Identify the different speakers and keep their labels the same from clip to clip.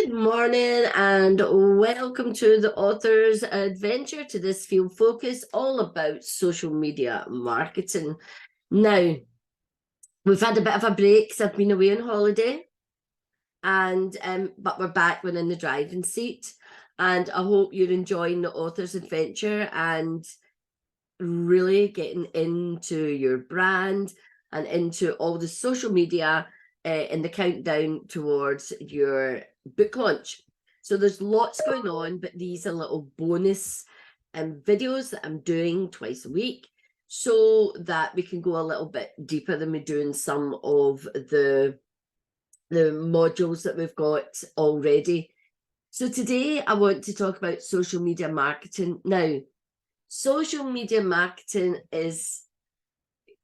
Speaker 1: Good morning and welcome to the author's adventure, to this field focus all about social media marketing. Now, we've had a bit of a break because I've been away on holiday, and but we're back, we're in the driving seat, and I hope you're enjoying the author's adventure and really getting into your brand and into all the social media in the countdown towards your book launch. So there's lots going on, but these are little bonus videos that I'm doing twice a week so that we can go a little bit deeper than we do in some of the modules that we've got already. So today I want to talk about social media marketing. Now, social media marketing is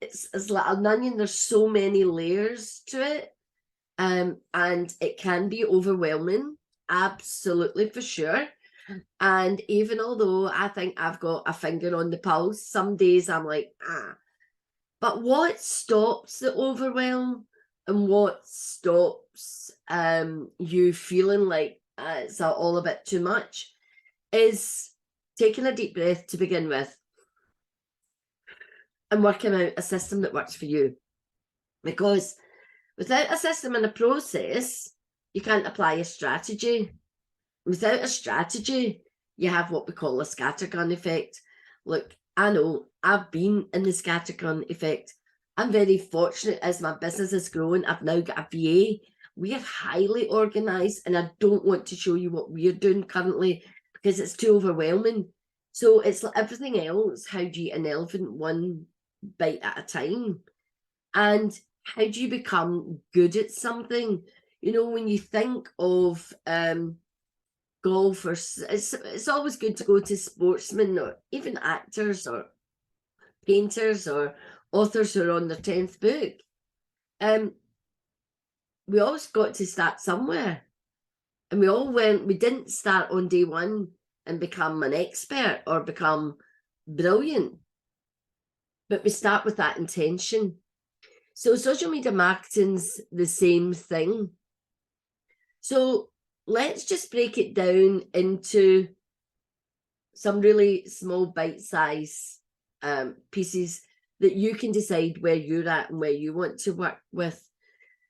Speaker 1: it's like an onion. There's so many layers to it, and it can be overwhelming, absolutely, for sure. And even although I think I've got a finger on the pulse, some days I'm like, but what stops the overwhelm and what stops you feeling like it's all a bit too much is taking a deep breath to begin with and working out a system that works for you. Because without a system and a process, you can't apply a strategy. Without a strategy, you have what we call a scattergun effect. Look, I know I've been in the scattergun effect. I'm very fortunate as my business has grown. I've now got a VA. We are highly organized, and I don't want to show you what we're doing currently because it's too overwhelming. So it's like everything else. How do you eat an elephant one bite at a time? And how do you become good at something? You know, when you think of golfers, it's always good to go to sportsmen or even actors or painters or authors who are on their 10th book. We always got to start somewhere, and we didn't start on day one and become an expert or become brilliant, but we start with that intention. So social media marketing's the same thing. So let's just break it down into some really small bite-size pieces that you can decide where you're at and where you want to work with.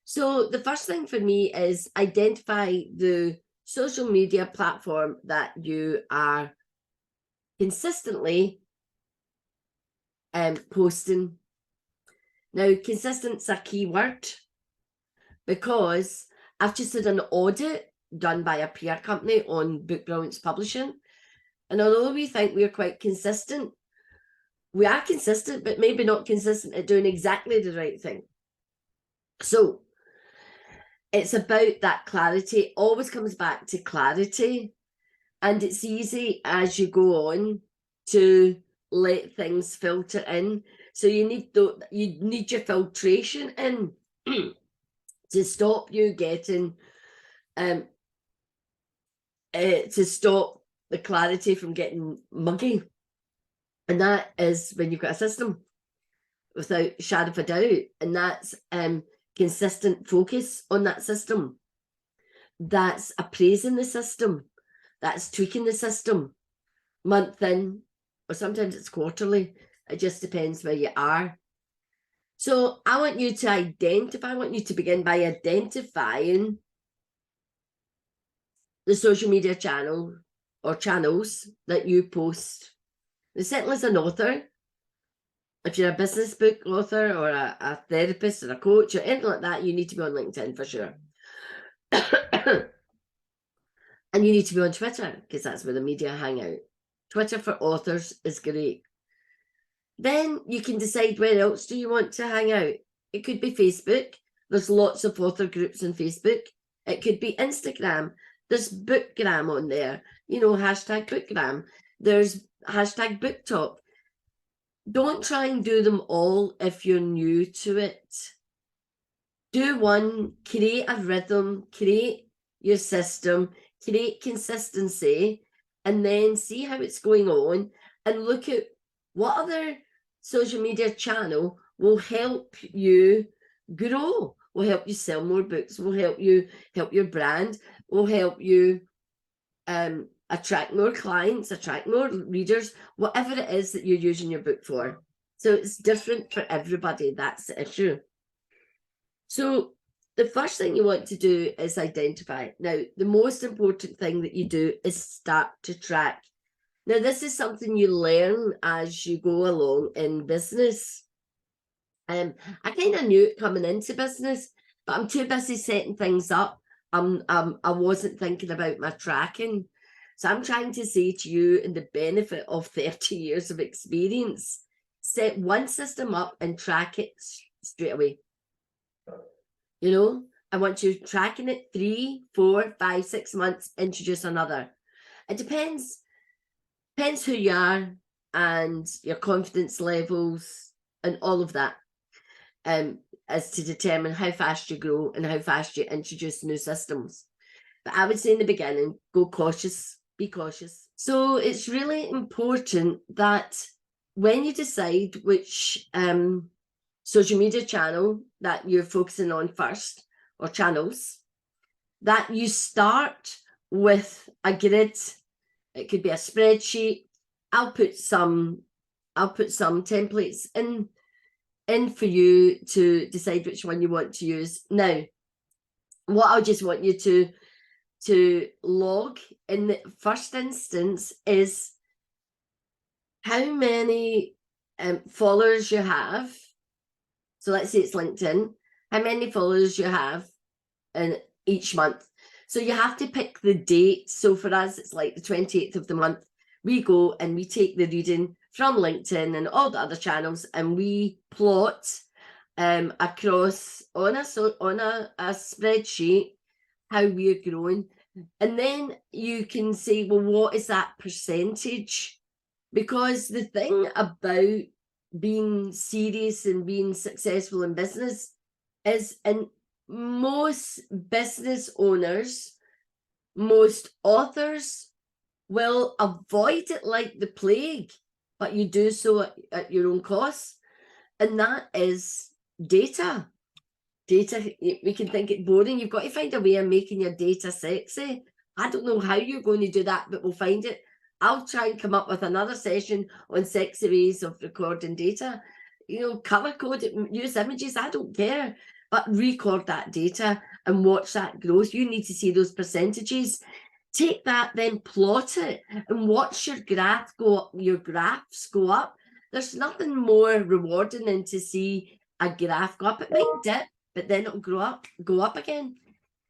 Speaker 1: So the first thing for me is identify the social media platform that you are consistently posting. Now, consistent's a key word because I've just had an audit done by a PR company on Brilliance Publishing. And although we think we're quite consistent, we are consistent, but maybe not consistent at doing exactly the right thing. So it's about that clarity. It always comes back to clarity. And it's easy as you go on to let things filter in. So you need your filtration in to stop you getting to stop the clarity from getting muggy. And that is when you've got a system, without a shadow of a doubt. And that's consistent focus on that system. That's appraising the system. That's tweaking the system month in, or sometimes it's quarterly. It just depends where you are. So I want you to identify, I want you to begin by identifying the social media channel or channels that you post. Certainly as an author, if you're a business book author or a therapist or a coach or anything like that, you need to be on LinkedIn for sure. And you need to be on Twitter because that's where the media hang out. Twitter for authors is great. Then you can decide where else do you want to hang out. It could be Facebook. There's lots of author groups on Facebook. It could be Instagram. There's Bookgram on there. You know, hashtag Bookgram. There's hashtag BookTok. Don't try and do them all if you're new to it. Do one, create a rhythm, create your system, create consistency, and then see how it's going on and look at what other social media channel will help you grow, will help you sell more books, will help you help your brand, will help you attract more clients, attract more readers, whatever it is that you're using your book for. So it's different for everybody. That's the issue. So the first thing you want to do is identify. Now, the most important thing that you do is start to track. Now, this is something you learn as you go along in business. I kind of knew it coming into business, but I'm too busy setting things up. I wasn't thinking about my tracking. So I'm trying to say to you, in the benefit of 30 years of experience, set one system up and track it straight away. You know, I want you tracking it 3, 4, 5, 6 months, introduce another. It depends who you are and your confidence levels and all of that, as to determine how fast you grow and how fast you introduce new systems. But I would say in the beginning, go cautious, be cautious. So it's really important that when you decide which social media channel that you're focusing on first, or channels, that you start with a grid. It could be a spreadsheet. I'll put some templates in for you to decide which one you want to use. Now, what I just want you to log in the first instance is how many followers you have. So let's say it's LinkedIn, how many followers you have in each month. So you have to pick the date. So for us, it's like the 28th of the month. We go and we take the reading from LinkedIn and all the other channels, and we plot across on a spreadsheet how we're growing. And then you can say, well, what is that percentage? Because the thing about being serious and being successful in business is, and most business owners, most authors will avoid it like the plague, but you do so at your own cost. And that is data. Data, we can think it boring. You've got to find a way of making your data sexy. I don't know how you're going to do that, but we'll find it. I'll try and come up with another session on sexy ways of recording data. You know, color code it, use images, I don't care. But record that data and watch that growth. You need to see those percentages. Take that, then plot it and watch your graphs go up. There's nothing more rewarding than to see a graph go up. It might dip, but then it'll go up again.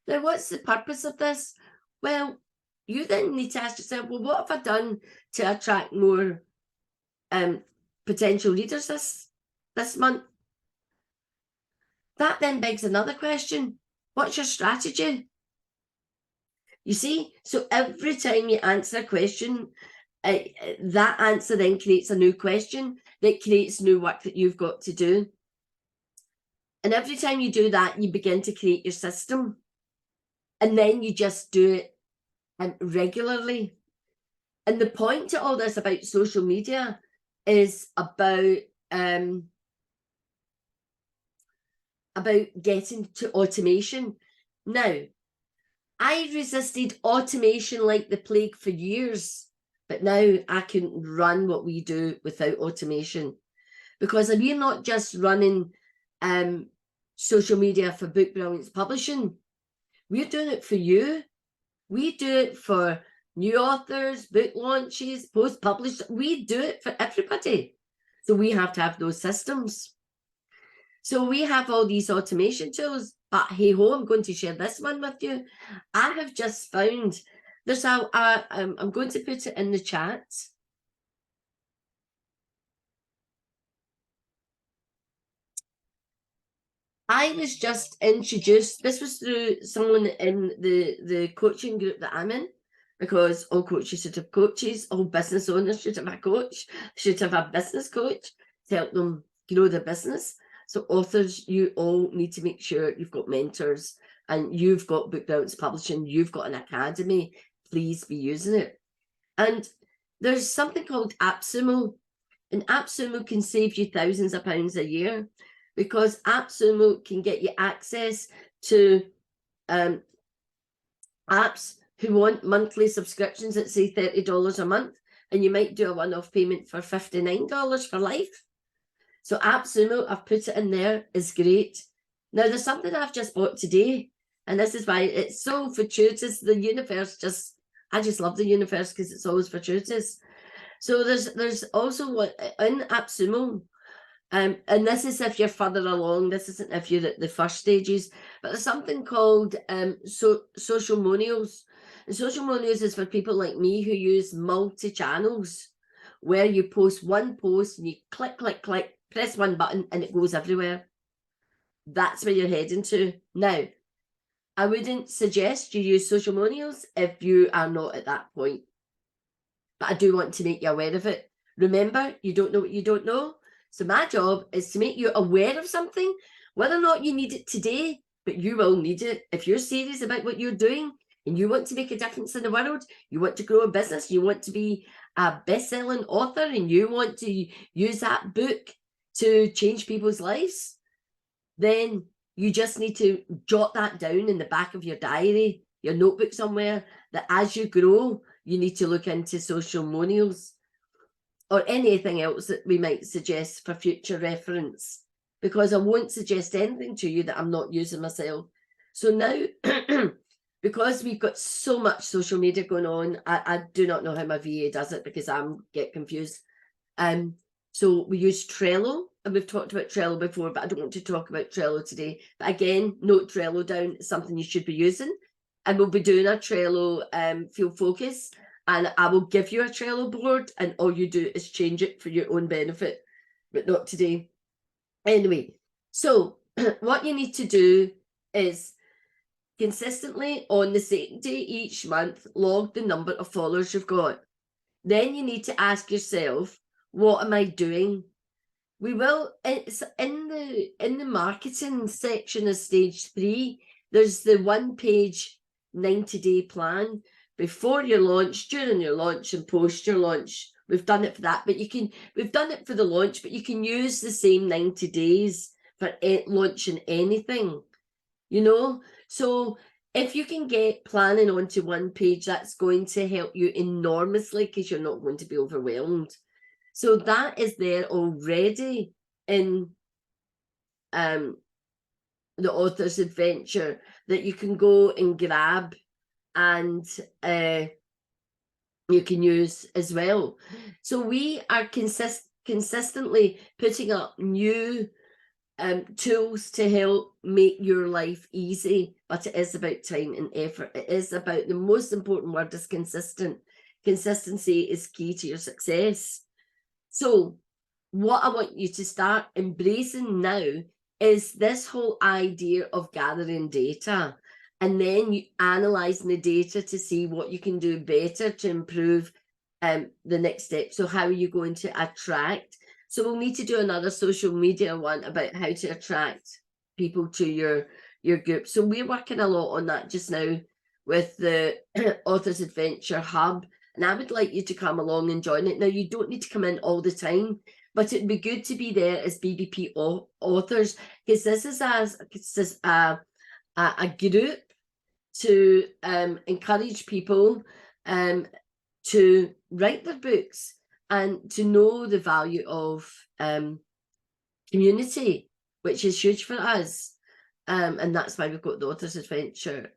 Speaker 1: Now, what's the purpose of this? Well, you then need to ask yourself, well, what have I done to attract more potential readers this month? That then begs another question. What's your strategy? You see, so every time you answer a question, that answer then creates a new question that creates new work that you've got to do. And every time you do that, you begin to create your system. And then you just do it regularly. And the point to all this about social media is about getting to automation. Now, I resisted automation like the plague for years, but now I couldn't run what we do without automation, because we're not just running social media for Book Brilliance Publishing. We're doing it for you. We do it for new authors, book launches, post-published. We do it for everybody. So we have to have those systems. So we have all these automation tools, but hey ho, I'm going to share this one with you. I have just found there's I'm going to put it in the chat. I was just introduced, this was through someone in the coaching group that I'm in, because all coaches should have coaches, all business owners should have a coach, should have a business coach to help them grow their business. So authors, you all need to make sure you've got mentors, and you've got Book Brilliance Publishing, you've got an academy, please be using it. And there's something called AppSumo, and AppSumo can save you thousands of pounds a year, because AppSumo can get you access to apps who want monthly subscriptions at, say, $30 a month, and you might do a one-off payment for $59 for life. So AppSumo, I've put it in there, is great. Now, there's something I've just bought today, and this is why it's so fortuitous. The universe I just love the universe because it's always fortuitous. So there's also what in AppSumo, and this is if you're further along. This isn't if you're at the first stages, but there's something called social monials. And social monials is for people like me who use multi-channels, where you post one post and you click, press one button and it goes everywhere. That's where you're heading to. Now, I wouldn't suggest you use social monials if you are not at that point, but I do want to make you aware of it. Remember, you don't know what you don't know. So my job is to make you aware of something, whether or not you need it today, but you will need it. If you're serious about what you're doing and you want to make a difference in the world, you want to grow a business, you want to be a best-selling author, and you want to use that book to change people's lives, then you just need to jot that down in the back of your diary, your notebook somewhere, that as you grow, you need to look into social monials or anything else that we might suggest for future reference, because I won't suggest anything to you that I'm not using myself. So now, because we've got so much social media going on, I do not know how my VA does it because I get confused. So we use Trello, and we've talked about Trello before, but I don't want to talk about Trello today. But again, note Trello down. It's something you should be using. And we'll be doing a Trello field focus, and I will give you a Trello board, and all you do is change it for your own benefit, but not today. Anyway, so what you need to do is consistently on the same day each month, log the number of followers you've got. Then you need to ask yourself, what am I doing? We will, it's in the marketing section of stage 3, there's the 1-page 90-day plan before your launch, during your launch, and post your launch. We've done it for that, but we've done it for the launch, but you can use the same 90 days for launching anything, you know? So if you can get planning onto 1 page, that's going to help you enormously because you're not going to be overwhelmed. So that is there already in the author's adventure that you can go and grab, and you can use as well. So we are consistently putting up new tools to help make your life easy, but it is about time and effort. It is about, the most important word is consistent. Consistency is key to your success. So what I want you to start embracing now is this whole idea of gathering data, and then you analysing the data to see what you can do better to improve the next step. So how are you going to attract? So we'll need to do another social media one about how to attract people to your group. So we're working a lot on that just now with the Author's Adventure Hub. And I would like you to come along and join it. Now, you don't need to come in all the time, but it'd be good to be there as BBP authors, because this is a group to encourage people to write their books and to know the value of community, which is huge for us. And that's why we've got the Author's Adventure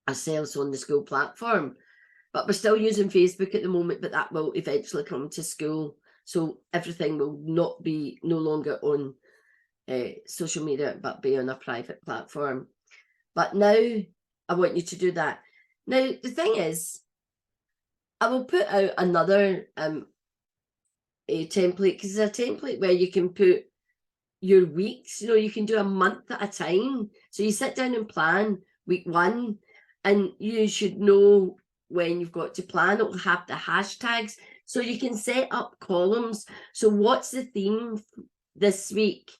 Speaker 1: ourselves on the school platform. But we're still using Facebook at the moment, but that will eventually come to school. So everything will no longer on social media, but be on a private platform. But now I want you to do that. Now, the thing is, I will put out another a template, because it's a template where you can put your weeks. You know, you can do a month at a time. So you sit down and plan week 1, and you should know when you've got to plan. It will have the hashtags, so you can set up columns. So what's the theme this week?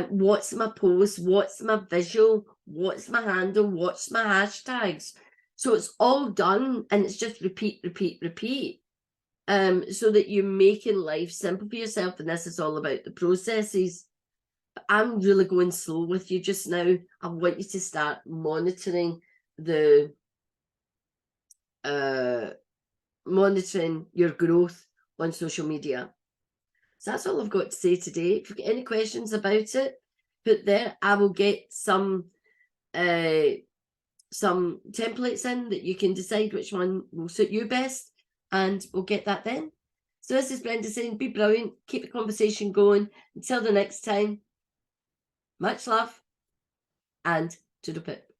Speaker 1: What's my post? What's my visual? What's my handle? What's my hashtags? So it's all done, and it's just repeat, so that you're making life simple for yourself. And this is all about the processes. But I'm really going slow with you just now. I want you to start monitoring the monitoring your growth on social media. So that's all I've got to say today. If you've got any questions about it, put there. I will get some templates in that you can decide which one will suit you best, and we'll get that then. So this is Brenda saying, be brilliant, keep the conversation going. Until the next time, much love and toodle pip.